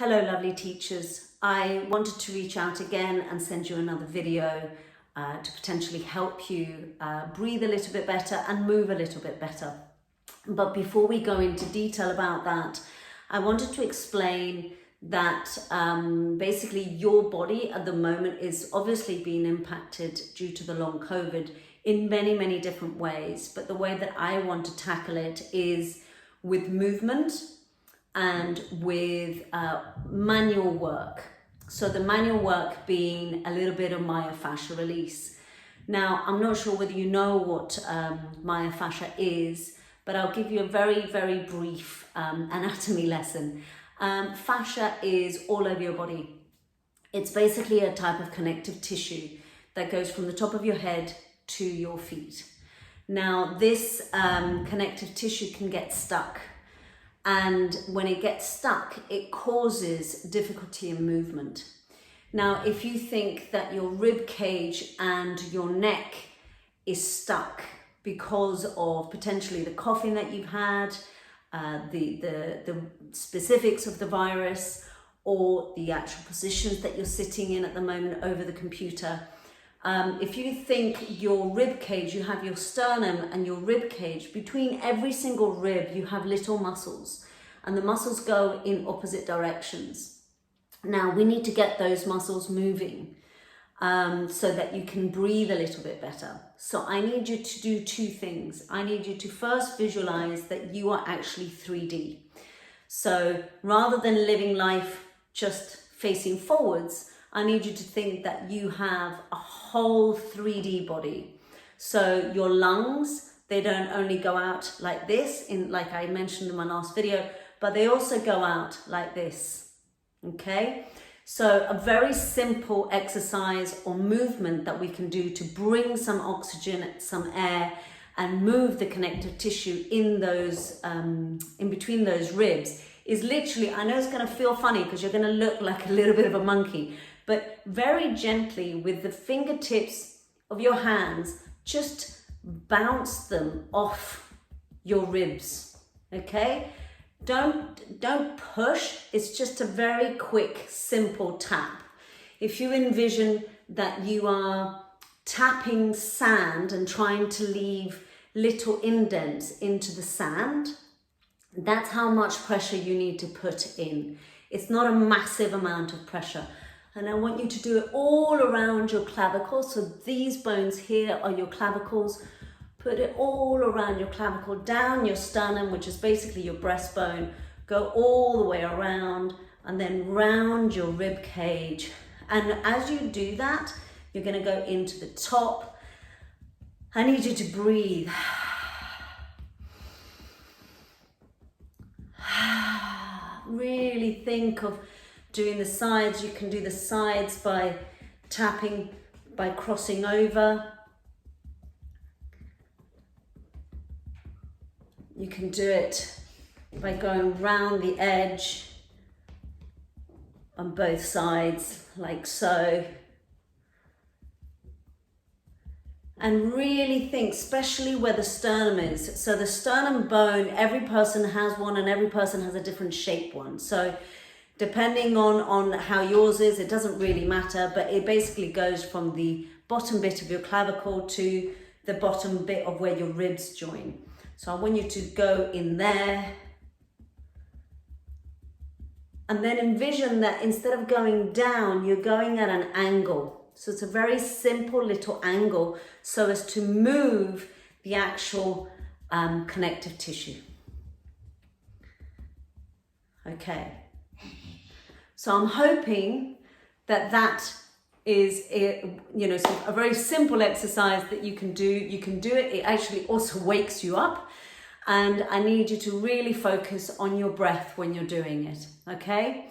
Hello lovely teachers. I wanted to reach out again and send you another video to potentially help you breathe a little bit better and move a little bit better. But before we go into detail about that, I wanted to explain that basically your body at the moment is obviously being impacted due to the long COVID in many different ways. But the way that I want to tackle it is with movement and with manual work. So the manual work being a little bit of myofascia release. Now, I'm not sure whether you know what myofascia is, but I'll give you a very brief anatomy lesson. Fascia is all over your body. It's basically a type of connective tissue that goes from the top of your head to your feet. Now, this connective tissue can get stuck. And when it gets stuck, it causes difficulty in movement. Now, if you think that your rib cage and your neck is stuck because of potentially the coughing that you've had, the specifics of the virus, or the actual positions that you're sitting in at the moment over the computer, if you think your rib cage, you have your sternum and your rib cage, between every single rib you have little muscles, and the muscles go in opposite directions. Now we need to get those muscles moving so that you can breathe a little bit better. So I need you to do two things. I need you to first visualize that you are actually 3D. So rather than living life just facing forwards, I need you to think that you have a whole 3D body. So your lungs, they don't only go out like this, like I mentioned in my last video, but they also go out like this, okay? So a very simple exercise or movement that we can do to bring some oxygen, some air, and move the connective tissue in those, in between those ribs is literally, I know it's gonna feel funny because you're gonna look like a little bit of a monkey, but very gently with the fingertips of your hands, just bounce them off your ribs, okay? Don't push, it's just a very quick, simple tap. If you envision that you are tapping sand and trying to leave little indents into the sand, that's how much pressure you need to put in. It's not a massive amount of pressure. And I want you to do it all around your clavicles. So these bones here are your clavicles. Put it all around your clavicle, down your sternum, which is basically your breastbone. Go all the way around and then round your rib cage. And as you do that, you're going to go into the top. I need you to breathe. Really think of doing the sides. You can do the sides by tapping, by crossing over. You can do it by going round the edge on both sides, like so. And really think, especially where the sternum is. So the sternum bone, every person has one and every person has a different shape one. So depending on how yours is, it doesn't really matter, but it basically goes from the bottom bit of your clavicle to the bottom bit of where your ribs join. So I want you to go in there. And then envision that instead of going down, you're going at an angle. So it's a very simple little angle so as to move the actual connective tissue. Okay. So I'm hoping that that is, a very simple exercise that you can do. You can do it. It actually also wakes you up. And I need you to really focus on your breath when you're doing it. Okay.